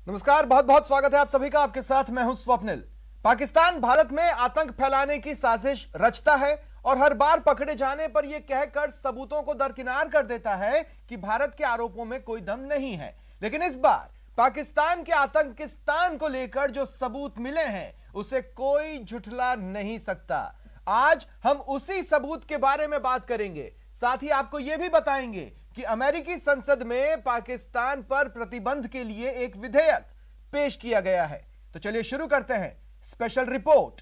नमस्कार, बहुत बहुत स्वागत है आप सभी का। आपके साथ मैं हूं स्वप्निल। पाकिस्तान भारत में आतंक फैलाने की साजिश रचता है और हर बार पकड़े जाने पर यह कहकर सबूतों को दरकिनार कर देता है कि भारत के आरोपों में कोई दम नहीं है। लेकिन इस बार पाकिस्तान के आतंकिस्तान को लेकर जो सबूत मिले हैं उसे कोई झुठला नहीं सकता। आज हम उसी सबूत के बारे में बात करेंगे। साथ ही आपको यह भी बताएंगे कि अमेरिकी संसद में पाकिस्तान पर प्रतिबंध के लिए एक विधेयक पेश किया गया है। तो चलिए शुरू करते हैं स्पेशल रिपोर्ट।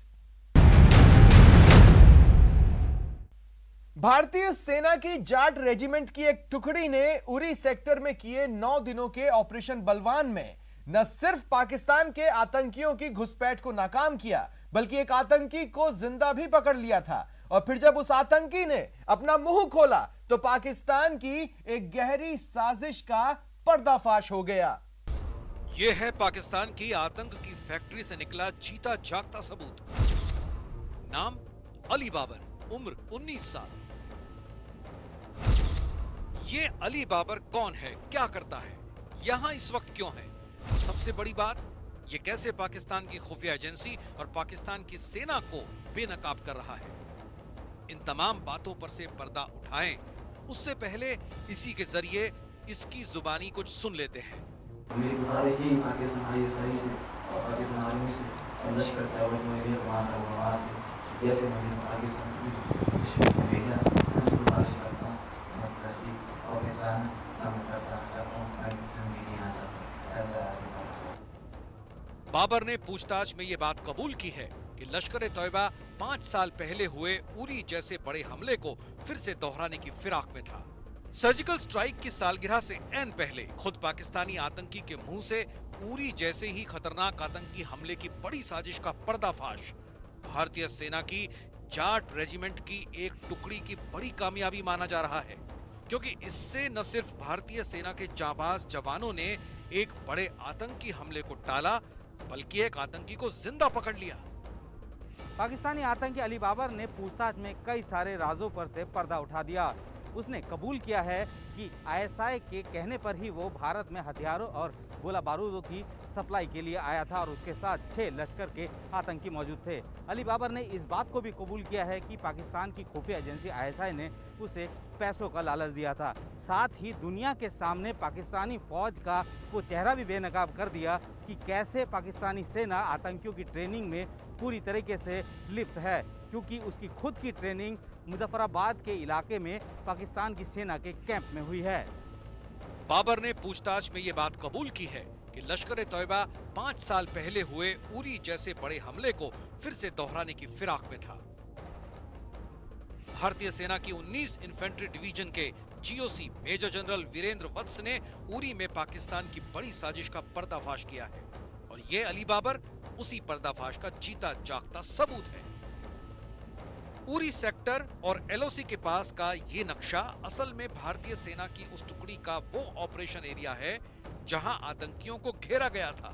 भारतीय सेना की जाट रेजिमेंट की एक टुकड़ी ने उरी सेक्टर में किए 9 दिनों के ऑपरेशन बलवान में न सिर्फ पाकिस्तान के आतंकियों की घुसपैठ को नाकाम किया, बल्कि एक आतंकी को जिंदा भी पकड़ लिया था। और फिर जब उस आतंकी ने अपना मुंह खोला तो पाकिस्तान की एक गहरी साजिश का पर्दाफाश हो गया। यह है पाकिस्तान की आतंक की फैक्ट्री से निकला जीता जागता सबूत। नाम अली बाबर, उम्र 19 साल। ये अली बाबर कौन है, क्या करता है, यहां इस वक्त क्यों है? सबसे बड़ी बात, ये कैसे पाकिस्तान की खुफिया एजेंसी और पाकिस्तान की सेना को बेनकाब कर रहा है। इन तमाम बातों पर से पर्दा उठाएं, उससे पहले इसी के जरिए इसकी जुबानी कुछ सुन लेते हैं। मेरी गुजारिश यही पाकिस्तानी सही से और पाकिस्तानियों से और लश्कर तैयबा को मेरे वहाँ से जैसे मैंने पाकिस्तान को भेजा, मैं से गुजारिश करता हूँ और पाकिस्तान काम करता हूँ, पाकिस्तान भी नहीं आता। बाबर ने पूछताछ में ये बात कबूल की है कि लश्कर तैयबा 5 साल पहले हुए उरी जैसे बड़े हमले को फिर से दोहराने की फिराक में था। सर्जिकल स्ट्राइक की सालगिरह से ऐन पहले खुद पाकिस्तानी आतंकी के मुंह से उरी जैसे ही खतरनाक आतंकी हमले की बड़ी साजिश का पर्दाफाश भारतीय सेना की जाट रेजिमेंट की एक टुकड़ी की बड़ी कामयाबी माना जा रहा है, क्योंकि इससे न सिर्फ भारतीय सेना के जाबाज जवानों ने एक बड़े आतंकी हमले को टाला, बल्कि एक आतंकी को जिंदा पकड़ लिया। पाकिस्तानी आतंकी अली बाबर ने पूछताछ में कई सारे राजों पर से पर्दा उठा दिया। उसने कबूल किया है कि आईएसआई के कहने पर ही वो भारत में हथियारों और गोला बारूदों की सप्लाई के लिए आया था और उसके साथ 6 लश्कर के आतंकी मौजूद थे। अली बाबर ने इस बात को भी कबूल किया है कि पाकिस्तान की खुफिया एजेंसी आईएसआई ने उसे पैसों का लालच दिया था। साथ ही दुनिया के सामने पाकिस्तानी फौज का वो चेहरा भी बेनकाब कर दिया कि कैसे पाकिस्तानी सेना आतंकियों की ट्रेनिंग में पूरी तरीके से लिप्त है, क्योंकि उसकी खुद की ट्रेनिंग मुजफ्फराबाद के इलाके में पाकिस्तान की सेना के कैंप में हुई है। बाबर ने पूछताछ में ये बात कबूल की है कि लश्कर तैयबा 5 साल पहले हुए उरी जैसे बड़े हमले को फिर से दोहराने की फिराक में था। भारतीय सेना की 19 इन्फेंट्री डिवीजन के जीओसी मेजर जनरल वीरेंद्र वत्स ने उरी में पाकिस्तान की बड़ी साजिश का पर्दाफाश किया है और ये अली बाबर उसी पर्दाफाश का जीता जागता सबूत है। उरी सेक्टर और एलओसी के पास का ये नक्शा असल में भारतीय सेना की उस टुकड़ी का वो ऑपरेशन एरिया है जहां आतंकियों को घेरा गया था।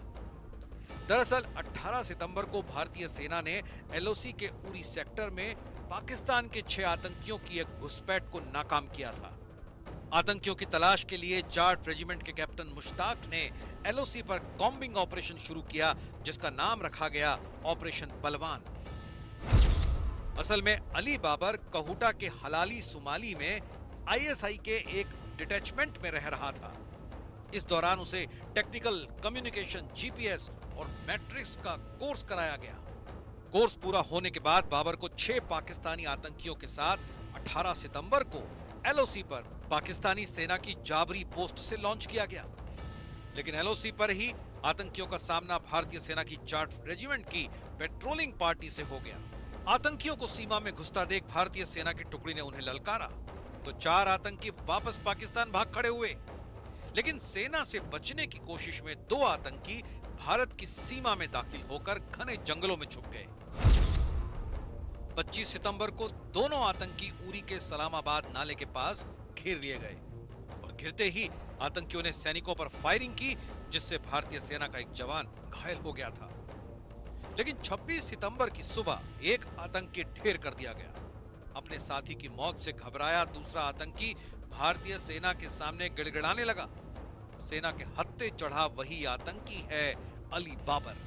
दरअसल 18 सितंबर को भारतीय सेना ने एलओसी के उरी सेक्टर में पाकिस्तान के 6 आतंकियों की एक घुसपैठ को नाकाम किया था। आतंकियों की तलाश के लिए जाट रेजिमेंट के कैप्टन मुश्ताक ने एलओसी पर कॉम्बिंग ऑपरेशन शुरू किया, जिसका नाम रखा गया ऑपरेशन बलवान। असल में अली बाबर कहूटा के हलाली सुमाली में आईएसआई के एक डिटैचमेंट में रह रहा था। इस दौरान उसे टेक्निकल कम्युनिकेशन, जीपीएस और मैट्रिक्स का कोर्स कराया गया। कोर्स पूरा होने के बाद बाबर को 6 पाकिस्तानी आतंकियों के साथ 18 सितंबर को एलओसी पर पाकिस्तानी सेना की जाबरी पोस्ट से लॉन्च किया गया। लेकिन एलओसी पर ही आतंकियों का सामना भारतीय सेना की जाट रेजिमेंट की पेट्रोलिंग पार्टी से हो गया। आतंकियों को सीमा में घुसता देख भारतीय सेना की टुकड़ी ने उन्हें ललकारा तो 4 आतंकी वापस पाकिस्तान भाग खड़े हुए। लेकिन सेना से बचने की कोशिश में 2 आतंकी भारत की सीमा में दाखिल होकर घने जंगलों में छुप गए। 25 सितंबर को दोनों आतंकी उरी के सलामाबाद नाले के पास घेर लिए गए और घिरते ही आतंकियों ने सैनिकों पर फायरिंग की, जिससे भारतीय सेना का एक जवान घायल हो गया था। लेकिन 26 सितंबर की सुबह एक आतंकी ढेर कर दिया गया। अपने साथी की मौत से घबराया दूसरा आतंकी भारतीय सेना के सामने गिड़गिड़ाने लगा। सेना के हत्थे चढ़ा वही आतंकी है अली बाबर।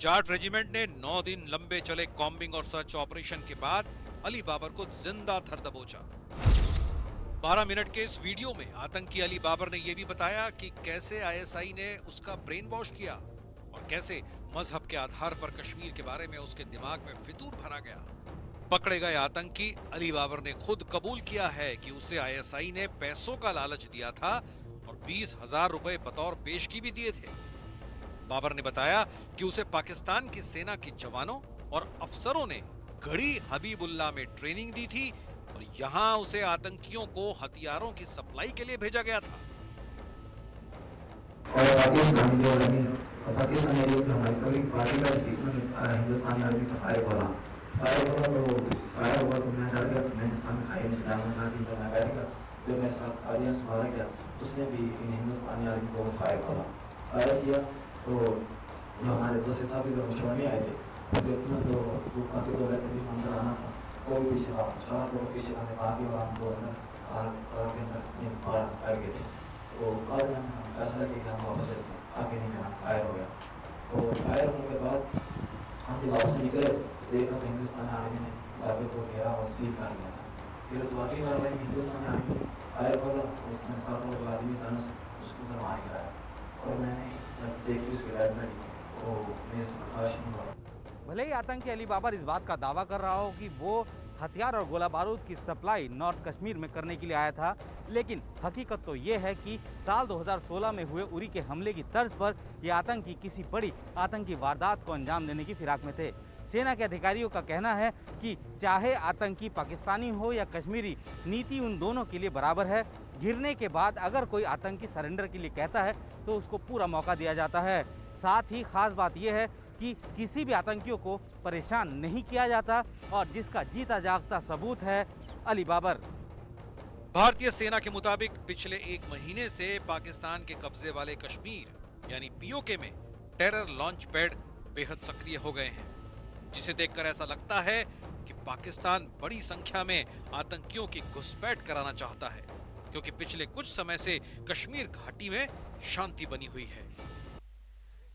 जाट रेजिमेंट ने 9 दिन लंबे चले कॉम्बिंग और सर्च ऑपरेशन के बाद अली बाबर को जिंदा धर दबोचा। 12 मिनट के इस वीडियो में आतंकी अली बाबर ने यह भी बताया कि कैसे आईएसआई ने उसका ब्रेन वॉश किया और कैसे मजहब के आधार पर कश्मीर के बारे में उसके दिमाग में फितूर भरा गया। पकड़े गए आतंकी अली बाबर ने खुद कबूल किया है कि उसे आईएसआई ने पैसों का लालच दिया था और 20,000 रुपए बतौर पेशगी भी दिए थे। बाबर ने बताया कि उसे पाकिस्तान की सेना के जवानों और अफसरों ने गढ़ी हबीबुल्ला में ट्रेनिंग दी थी और यहां उसे आतंकियों को हथियारों की सप्लाई के लिए भेजा गया था। और पाकिस्तान जो हमारी कभी पार्टी का हिंदुस्तानी आर्मी का फायर हुआ तो मैं डर गया। मैं हिंदुस्तान में खाई में चलाऊंगा कि मैं बैठेगा जो मेरे साथ ऑडियंस मारा गया उसने भी इन हिंदुस्तानी आर्मी को फायर किया। तो जो हमारे दूसरे साथी जो छोड़ने आए थे तो दो रहते थे अंदर आना था, वो भी पीछे चार लोग पीछे आने आगे और हम दो अंदर के अंदर पार कर गए थे। तो बाद में हम फैसला किया कि हम वापस आगे नहीं जाना। फायर हो गया। तो फायर होने के बाद हम जब वापस निकले देखा तो हिंदुस्तान आर्मी ने बाबे को घेरा और सील कर लिया था। फिर तो आगे कार्रवाई हिंदुस्तान आर्मी फायर बोला उसमें 7 लोग आदमी धन से उसको उधर मार गिराया और मैंने देखी उसकी डेड बॉडी वो मेरे से प्रकाश नहीं हुआ। भले ही आतंकी अली बाबर इस बात का दावा कर रहा हो कि वो हथियार और गोला बारूद की सप्लाई नॉर्थ कश्मीर में करने के लिए आया था, लेकिन हकीकत तो ये है कि साल 2016 में हुए उरी के हमले की तर्ज पर ये आतंकी किसी बड़ी आतंकी वारदात को अंजाम देने की फिराक में थे। सेना के अधिकारियों का कहना है कि चाहे आतंकी पाकिस्तानी हो या कश्मीरी, नीति उन दोनों के लिए बराबर है। घिरने के बाद अगर कोई आतंकी सरेंडर के लिए कहता है तो उसको पूरा मौका दिया जाता है। साथ ही खास बात यह है कि किसी भी आतंकियों को परेशान नहीं किया जाता और जिसका जीता जागता सबूत है अली बाबर। भारतीय सेना के मुताबिक पिछले 1 महीने से पाकिस्तान के कब्जे वाले कश्मीर यानी पीओके में टेरर लॉन्च पैड बेहद सक्रिय हो गए हैं, जिसे देखकर ऐसा लगता है कि पाकिस्तान बड़ी संख्या में आतंकियों की घुसपैठ कराना चाहता है, क्योंकि पिछले कुछ समय से कश्मीर घाटी में शांति बनी हुई है।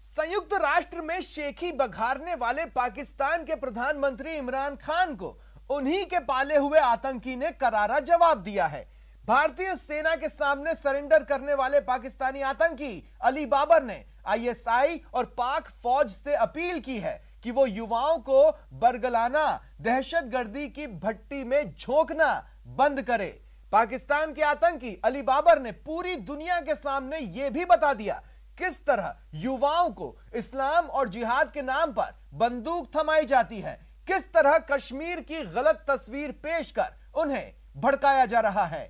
संयुक्त राष्ट्र में शेखी बघारने वाले पाकिस्तान के प्रधानमंत्री इमरान खान को उन्हीं के पाले हुए आतंकी ने करारा जवाब दिया है। भारतीय सेना के सामने सरेंडर करने वाले पाकिस्तानी आतंकी अली बाबर ने आईएसआई और पाक फौज से अपील की है कि वो युवाओं को बरगलाना, दहशतगर्दी की भट्टी में झोंकना बंद करे। पाकिस्तान के आतंकी अली बाबर ने पूरी दुनिया के सामने यह भी बता दिया किस तरह युवाओं को इस्लाम और जिहाद के नाम पर बंदूक थमाई जाती है, किस तरह कश्मीर की गलत तस्वीर पेश कर उन्हें भड़काया जा रहा है।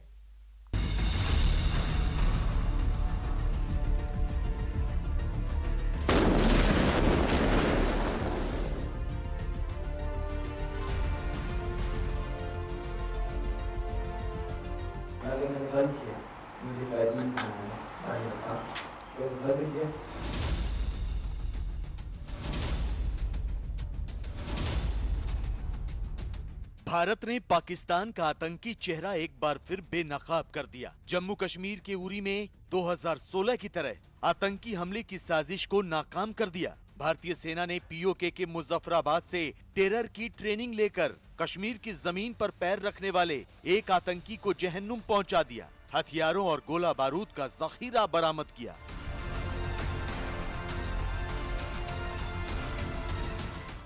भारत ने पाकिस्तान का आतंकी चेहरा एक बार फिर बेनकाब कर दिया। जम्मू कश्मीर के उरी में 2016 की तरह आतंकी हमले की साजिश को नाकाम कर दिया। भारतीय सेना ने पीओके के मुजफ्फराबाद से टेरर की ट्रेनिंग लेकर कश्मीर की जमीन पर पैर रखने वाले एक आतंकी को जहन्नुम पहुंचा दिया। हथियारों और गोला बारूद का जखीरा बरामद किया।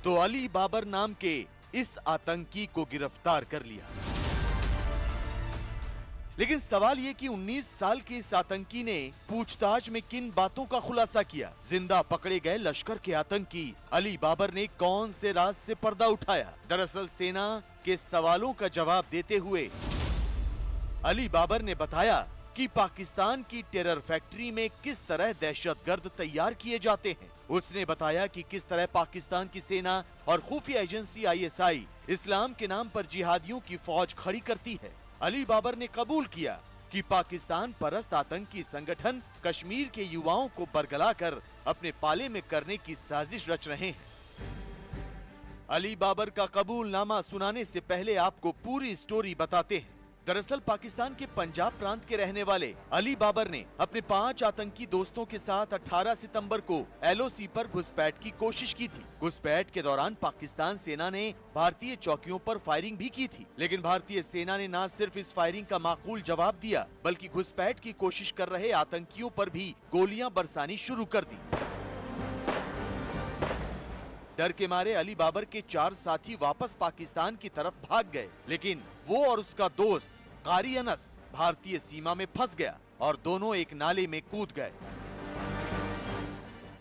तो अली बाबर नाम के इस आतंकी को गिरफ्तार कर लिया। लेकिन सवाल ये कि 19 साल के इस आतंकी ने पूछताछ में किन बातों का खुलासा किया। जिंदा पकड़े गए लश्कर के आतंकी अली बाबर ने कौन से राज से पर्दा उठाया। दरअसल सेना के सवालों का जवाब देते हुए अली बाबर ने बताया कि पाकिस्तान की टेरर फैक्ट्री में किस तरह दहशतगर्द तैयार किए जाते हैं। उसने बताया कि किस तरह पाकिस्तान की सेना और खुफिया एजेंसी आईएसआई इस्लाम के नाम पर जिहादियों की फौज खड़ी करती है। अली बाबर ने कबूल किया कि पाकिस्तान परस्त आतंकी संगठन कश्मीर के युवाओं को बरगलाकर अपने पाले में करने की साजिश रच रहे हैं। अली बाबर का कबूलनामा सुनाने से पहले आपको पूरी स्टोरी बताते हैं। दरअसल पाकिस्तान के पंजाब प्रांत के रहने वाले अली बाबर ने अपने 5 आतंकी दोस्तों के साथ 18 सितंबर को LOC पर घुसपैठ की कोशिश की थी। घुसपैठ के दौरान पाकिस्तान सेना ने भारतीय चौकियों पर फायरिंग भी की थी, लेकिन भारतीय सेना ने न सिर्फ इस फायरिंग का माकूल जवाब दिया, बल्कि घुसपैठ की कोशिश कर रहे आतंकियों पर भी गोलियां बरसानी शुरू कर दी। डर के मारे अली बाबर के 4 साथी वापस पाकिस्तान की तरफ भाग गए, लेकिन वो और उसका दोस्त कारी अनस भारतीय सीमा में फंस गया और दोनों एक नाले में कूद गए।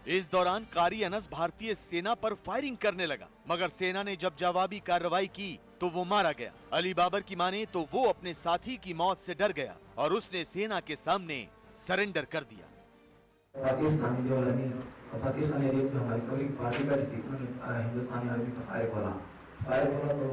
इस दौरान कारी अनस भारतीय सेना पर फायरिंग करने लगा, मगर सेना ने जब जवाबी कार्रवाई की तो वो मारा गया। अली बाबर की माने तो वो अपने साथी की मौत से डर गया और उसने सेना के सामने सरेंडर कर दिया। पाकिस्तानी जो पाकिस्तानी जो हमारी कभी पार्टी बैठी थी, उन्होंने हिंदुस्तानी आर्मी पर फायर खोला तो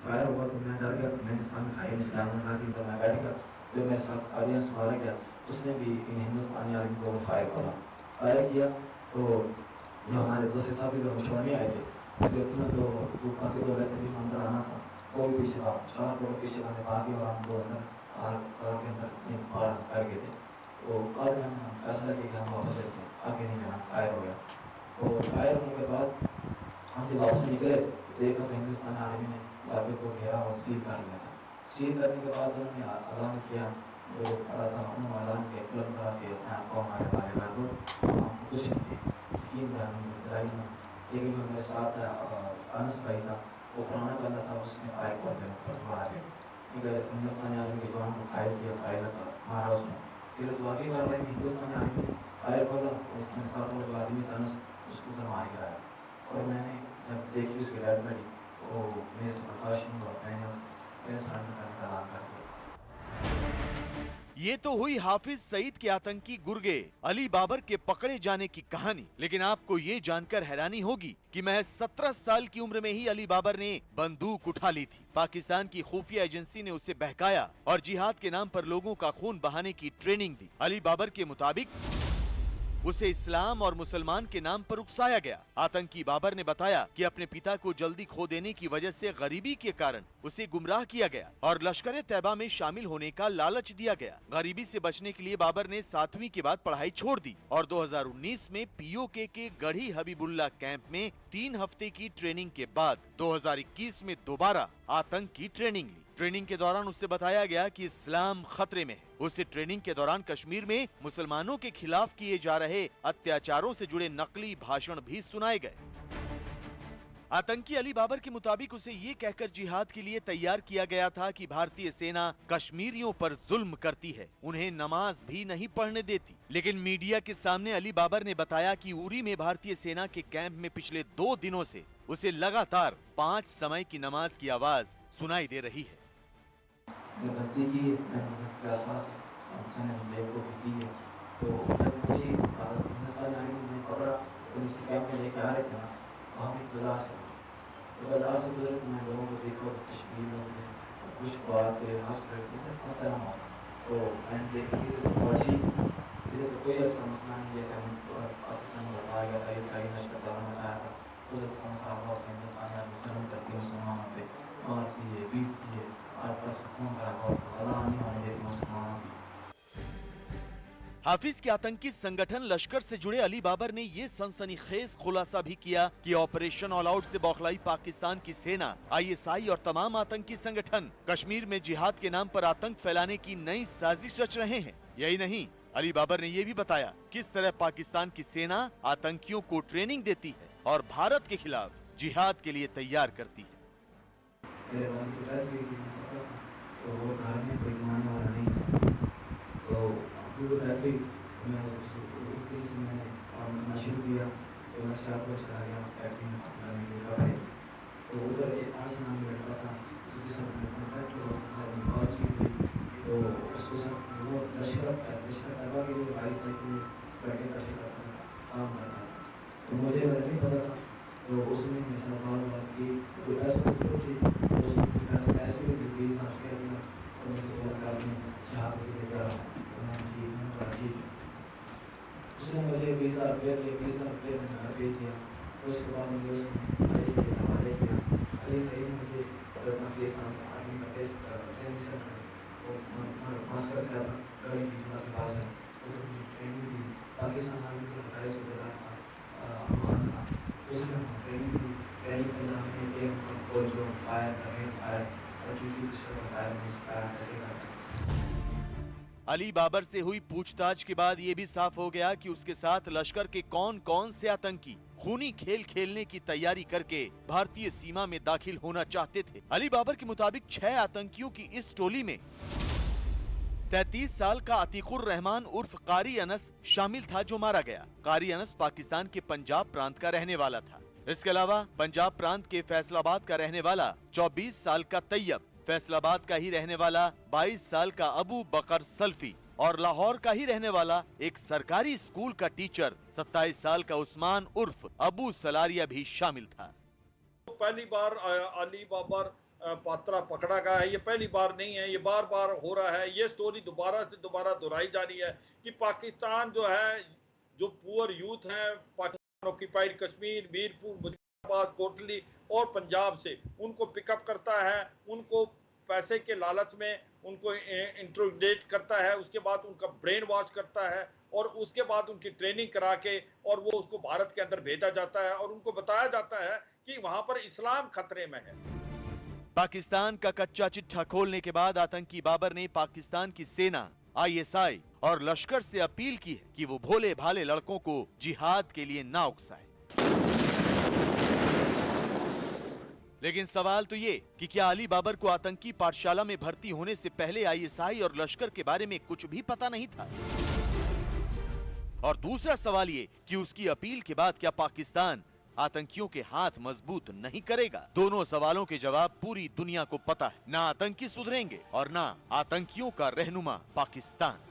फायर हुआ तो मैं डर गया, तो मैंने सामने खाई में डालना दी, तो मैं बैठ गया। जो मेरे साथ ऑडियंस मारा गया उसने भी इन हिंदुस्तानी आर्मी को फायर खोला। फायर किया तो जो हमारे दूसरे साथी जो छोड़ने आए थे, तो ऊपर के 2 रहते थे, अंदर आना था, वो भी पीछे 4 लोग पीछे आने भागे और हम 2 अंदर के अंदर पार कर गए थे। तो बाद में हम फैसला किया कि हम वापस लेते हैं, आगे नहीं जाना। फायर हो गया तो फायर होने के बाद हम जब वापस निकले देखा तो हिंदुस्तान आर्मी ने इलाके को घेरा और सील कर लिया था। सील करने के बाद उन्होंने ऐलान किया, जो खड़ा था उन्होंने ऐलान किया तुरंत करा के अपने आप को हमारे बारे में दो, हमको कुछ नहीं थे, यकीन था हमें लड़ाई में। लेकिन जो मेरे साथ अनस भाई था, वो पुराना बंदा था, उसने फायर कर दिया पर मारा गया। हिंदुस्तानी आर्मी के जवान को फायर किया, फायर मारा उसने। फिर तो आगे कार्रवाई में हिंदुस्तानी आर्मी ने फायर खोला, उसमें साथ जो आदमी था उसको उधर मार गिराया। और मैंने जब देखी उसकी डेड बॉडी तो मेरे से बर्दाश्त नहीं हुआ, मैंने उसके सरेंडर करने का ऐलान कर दिया। ये तो हुई हाफिज सईद के आतंकी गुर्गे अली बाबर के पकड़े जाने की कहानी, लेकिन आपको ये जानकर हैरानी होगी कि महज 17 साल की उम्र में ही अली बाबर ने बंदूक उठा ली थी। पाकिस्तान की खुफिया एजेंसी ने उसे बहकाया और जिहाद के नाम पर लोगों का खून बहाने की ट्रेनिंग दी। अली बाबर के मुताबिक उसे इस्लाम और मुसलमान के नाम पर उकसाया गया। आतंकी बाबर ने बताया कि अपने पिता को जल्दी खो देने की वजह से गरीबी के कारण उसे गुमराह किया गया और लश्कर तैयबा में शामिल होने का लालच दिया गया। गरीबी से बचने के लिए बाबर ने 7वीं के बाद पढ़ाई छोड़ दी और 2019 में POK के गढ़ी हबीबुल्ला कैंप में 3 हफ्ते की ट्रेनिंग के बाद 2021 में दोबारा आतंक की ट्रेनिंग ली। ट्रेनिंग के दौरान उससे बताया गया कि इस्लाम खतरे में है। उसे ट्रेनिंग के दौरान कश्मीर में मुसलमानों के खिलाफ किए जा रहे अत्याचारों से जुड़े नकली भाषण भी सुनाए गए। आतंकी अली बाबर के मुताबिक उसे ये कहकर जिहाद के लिए तैयार किया गया था कि भारतीय सेना कश्मीरियों पर जुल्म करती है, उन्हें नमाज भी नहीं पढ़ने देती। लेकिन मीडिया के सामने अली बाबर ने बताया कि उरी में भारतीय सेना के कैंप में पिछले 2 दिनों से उसे लगातार 5 समय की नमाज की आवाज सुनाई दे रही है। गलती की का एहसास मैंने बेवकूफ़ी की है। तो जब कोई हिंदुस्तानी आर्मी ने पकड़ा तो नीचे कैंप में लेके आ रहे थे ना, वहाँ भी बाजार से गुजरे तो मैं लोगों को देखा कश्मीर लोगों ने कुछ बात हंस रहे थे, पता ना। तो मैंने देखी तो फौजी इधर तो कोई ऐसा मसला नहीं, जैसे हम पाकिस्तान में बताया गया था ईसाई लश्कर दौरा मचाया था, उधर कौन था बहुत हिंदुस्तानी आर्मी जुल्म करती है मुसलमानों पे, मारती है, पीटती है, हाफिज के आतंकी संगठन लश्कर से जुड़े अली बाबर ने ये सनसनीखेज खुलासा भी किया कि ऑपरेशन ऑल आउट से बौखलाई पाकिस्तान की सेना, ISI और तमाम आतंकी संगठन कश्मीर में जिहाद के नाम पर आतंक फैलाने की नई साजिश रच रहे हैं। यही नहीं, अली बाबर ने ये भी बताया किस तरह पाकिस्तान की सेना आतंकियों को ट्रेनिंग देती है और भारत के खिलाफ जिहाद के लिए तैयार करती है। तो वो घर में कोई कमाने वाला नहीं था, तो दूर रहते ही मैं उसके से मैंने काम करना शुरू किया। तो मैं सियालकोट चला गया फैक्ट्री में काम करने के कपड़े। तो उधर एक आसन नामी लड़का था जिसके साथ मैं कॉन्टैक्ट हुआ, बात की थी। तो उसको सब वो लश्कर तैयबा के लिए 22 साल के लिए लड़के इकट्ठे करता था, काम करता था। तो मुझे वह नहीं पता था, तो उसने मेरे साथ बात की कोई ऐसा थी, तो उसने ऐसे भी प्लीज़ आप कह दिया तो मुझे बोला आपने जहाँ पर लेकर उसने मुझे वीज़ा अप्लाई मैंने घर भेज दिया। उसके बाद मुझे उसने ISI के हवाले किया। ISI ने मुझे पाकिस्तान आर्मी का ट्रेनिंग सेंटर मसरत है गड़ी बीमा के पास है, उधर मुझे ट्रेनिंग दी। पाकिस्तान आर्मी के 2.5 बड़ा अमान था, उसने ट्रेनिंग दी। ट्रेनिंग के लिए हमने एक को जो फायर करें, फायर फायर कैसे करते हैं। अली बाबर से हुई पूछताछ के बाद यह भी साफ हो गया कि उसके साथ लश्कर के कौन कौन से आतंकी खूनी खेल खेलने की तैयारी करके भारतीय सीमा में दाखिल होना चाहते थे। अली बाबर के मुताबिक 6 आतंकियों की इस टोली में 33 साल का अतीकुर रहमान उर्फ कारी अनस शामिल था, जो मारा गया। कारी अनस पाकिस्तान के पंजाब प्रांत का रहने वाला था। इसके अलावा पंजाब प्रांत के फैसलाबाद का रहने वाला 24 साल का तैयब, फैसलाबाद का ही रहने वाला 22 साल का अबू बकर सल्फी और लाहौर का ही रहने वाला एक सरकारी स्कूल का टीचर 27 साल का उस्मान उर्फ अबू सलारिया भी शामिल था। पहली बार अली बाबर पात्रा पकड़ा गया है, ये पहली बार नहीं है, ये बार बार हो रहा है। ये स्टोरी दोबारा से दोबारा दोहराई जा रही है कि पाकिस्तान जो है, जो पुअर यूथ है पाकिस्तान ऑक्यूपाइड कश्मीर, मीरपुर, मुजफ्फराबाद, कोटली और पंजाब से, उनको पिकअप करता है, उनको पैसे के लालच में उनको इंट्रोगेट करता है, उसके बाद उनका ब्रेन वॉश करता है और उसके बाद उनकी ट्रेनिंग करा के और वो उसको भारत के अंदर भेजा जाता है और उनको बताया जाता है कि वहां पर इस्लाम खतरे में है। पाकिस्तान का कच्चा चिट्ठा खोलने के बाद आतंकी बाबर ने पाकिस्तान की सेना, ISI और लश्कर से अपील की है कि वो भोले भाले लड़कों को जिहाद के लिए ना उकसाए। लेकिन सवाल तो ये कि क्या अली बाबर को आतंकी पाठशाला में भर्ती होने से पहले ISI और लश्कर के बारे में कुछ भी पता नहीं था? और दूसरा सवाल ये कि उसकी अपील के बाद क्या पाकिस्तान आतंकियों के हाथ मजबूत नहीं करेगा? दोनों सवालों के जवाब पूरी दुनिया को पता है। ना आतंकी सुधरेंगे और ना आतंकियों का रहनुमा पाकिस्तान।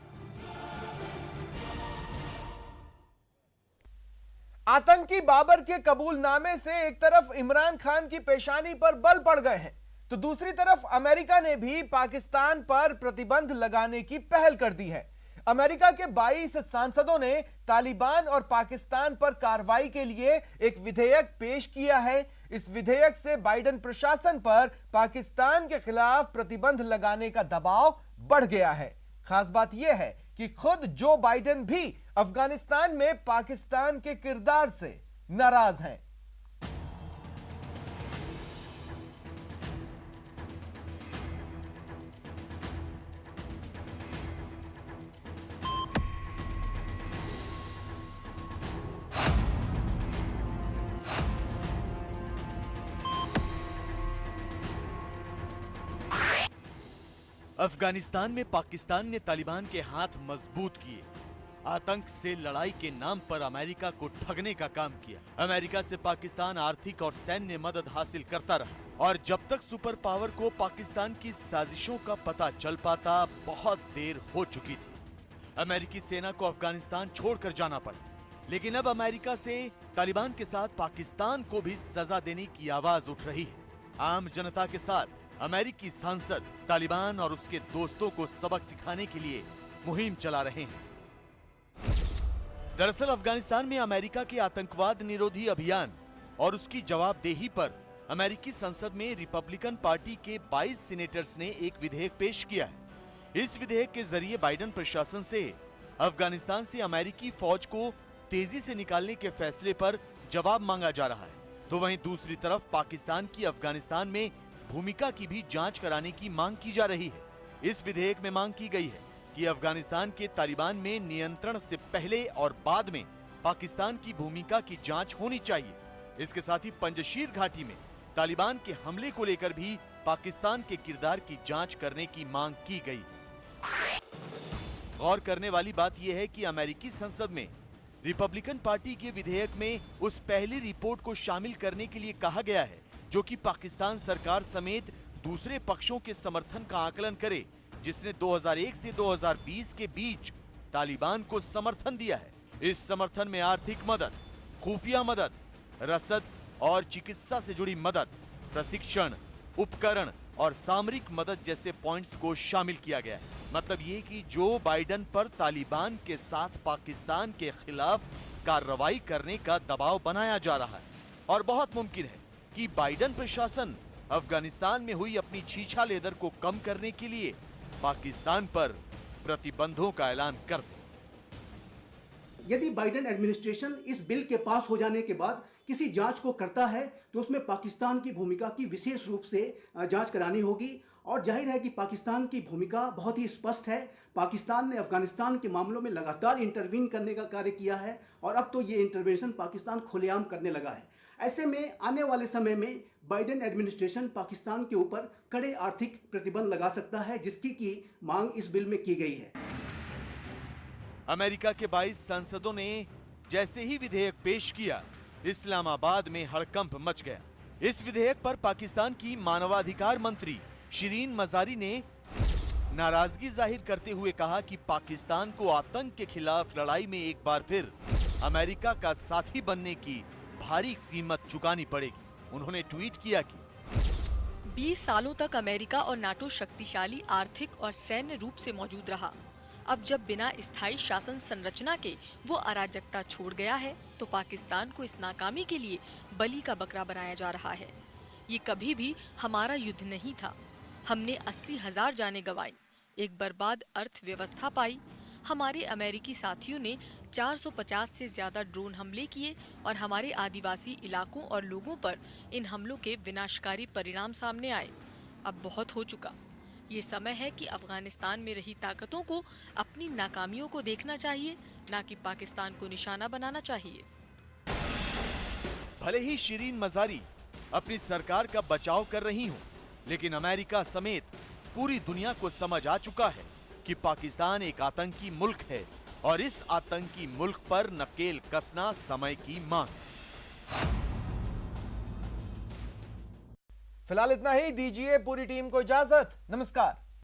आतंकी बाबर के कबूलनामे से एक तरफ इमरान खान की पेशानी पर बल पड़ गए हैं, तो दूसरी तरफ अमेरिका ने भी पाकिस्तान पर प्रतिबंध लगाने की पहल कर दी है। अमेरिका के 22 सांसदों ने तालिबान और पाकिस्तान पर कार्रवाई के लिए एक विधेयक पेश किया है। इस विधेयक से बाइडेन प्रशासन पर पाकिस्तान के खिलाफ प्रतिबंध लगाने का दबाव बढ़ गया है। खास बात यह है कि खुद जो बाइडेन भी अफगानिस्तान में पाकिस्तान के किरदार से नाराज हैं। अफगानिस्तान में पाकिस्तान ने तालिबान के हाथ मजबूत किए। आतंक से लड़ाई के नाम पर अमेरिका को ठगने का काम किया। अमेरिका से पाकिस्तान आर्थिक और सैन्य मदद हासिल करता रहा और जब तक सुपर पावर को पाकिस्तान की साजिशों का पता चल पाता बहुत देर हो चुकी थी। अमेरिकी सेना को अफगानिस्तान छोड़कर जाना पड़ा, लेकिन अब अमेरिका से तालिबान के साथ पाकिस्तान को भी सजा देने की आवाज उठ रही है। आम जनता के साथ अमेरिकी सांसद तालिबान और उसके दोस्तों को सबक सिखाने के लिए मुहिम चला रहे हैं। दरअसल अफगानिस्तान में अमेरिका के आतंकवाद निरोधी अभियान और उसकी जवाबदेही पर अमेरिकी संसद में रिपब्लिकन पार्टी के 22 सीनेटर्स ने एक विधेयक पेश किया है। इस विधेयक के जरिए बाइडेन प्रशासन से अफगानिस्तान से अमेरिकी फौज को तेजी से निकालने के फैसले पर जवाब मांगा जा रहा है। तो वहीं दूसरी तरफ पाकिस्तान की अफगानिस्तान में भूमिका की भी जांच कराने की मांग की जा रही है। इस विधेयक में मांग की गई है कि अफगानिस्तान के तालिबान में नियंत्रण से पहले और बाद में पाकिस्तान की भूमिका की जांच होनी चाहिए। इसके साथ ही पंजशीर घाटी में तालिबान के हमले को लेकर भी पाकिस्तान के किरदार की जांच करने की मांग की गई। गौर करने वाली बात यह है कि अमेरिकी संसद में रिपब्लिकन पार्टी के विधेयक में उस पहली रिपोर्ट को शामिल करने के लिए कहा गया है जो कि पाकिस्तान सरकार समेत दूसरे पक्षों के समर्थन का आकलन करे, जिसने 2001 से 2020 के बीच तालिबान को समर्थन दिया है। इस समर्थन में आर्थिक मदद, खुफिया मदद, रसद और चिकित्सा से जुड़ी मदद, प्रशिक्षण, उपकरण और सामरिक मदद जैसे पॉइंट्स को शामिल किया गया है। मतलब ये कि जो बाइडेन पर तालिबान के साथ पाकिस्तान के खिलाफ कार्रवाई करने का दबाव बनाया जा रहा है और बहुत मुमकिन है कि बाइडेन प्रशासन अफगानिस्तान में हुई अपनी छीछा लेदर को कम करने के लिए पाकिस्तान पर प्रतिबंधों का ऐलान कर दे। यदि बाइडेन एडमिनिस्ट्रेशन इस बिल के पास हो जाने के बाद किसी जांच को करता है तो उसमें पाकिस्तान की भूमिका की विशेष रूप से जांच करानी होगी और जाहिर है कि पाकिस्तान की भूमिका बहुत ही स्पष्ट है। पाकिस्तान ने अफगानिस्तान के मामलों में लगातार इंटरवीन करने का कार्य किया है और अब तो ये इंटरवेंशन पाकिस्तान खुलेआम करने लगा है। ऐसे में आने वाले समय में बाइडेन एडमिनिस्ट्रेशन पाकिस्तान के ऊपर कड़े आर्थिक प्रतिबंध लगा सकता है, जिसकी की मांग इस बिल में की गई है। अमेरिका के 22 सांसदों ने जैसे ही विधेयक पेश किया, इस्लामाबाद में हड़कंप मच गया। इस विधेयक पर पाकिस्तान की मानवाधिकार मंत्री शिरीन मजारी ने नाराजगी जाहिर करते हुए कहा कि पाकिस्तान को आतंक के खिलाफ लड़ाई में एक बार फिर अमेरिका का साथी बनने की भारी कीमत चुकानी पड़ेगी। उन्होंने ट्वीट किया कि 20 सालों तक अमेरिका और नाटो शक्तिशाली आर्थिक और सैन्य रूप से मौजूद रहा। अब जब बिना स्थायी शासन संरचना के वो अराजकता छोड़ गया है तो पाकिस्तान को इस नाकामी के लिए बलि का बकरा बनाया जा रहा है। ये कभी भी हमारा युद्ध नहीं था। हमने 80,000 जानें गंवाई, एक बर्बाद अर्थव्यवस्था पाई। हमारे अमेरिकी साथियों ने 450 से ज्यादा ड्रोन हमले किए और हमारे आदिवासी इलाकों और लोगों पर इन हमलों के विनाशकारी परिणाम सामने आए। अब बहुत हो चुका। ये समय है कि अफगानिस्तान में रही ताकतों को अपनी नाकामियों को देखना चाहिए, ना कि पाकिस्तान को निशाना बनाना चाहिए। भले ही शिरीन मजारी अपनी सरकार का बचाव कर रही हूं, लेकिन अमेरिका समेत पूरी दुनिया को समझ आ चुका है कि पाकिस्तान एक आतंकी मुल्क है और इस आतंकी मुल्क पर नकेल कसना समय की मांग। फिलहाल इतना ही, दीजिए पूरी टीम को इजाजत। नमस्कार।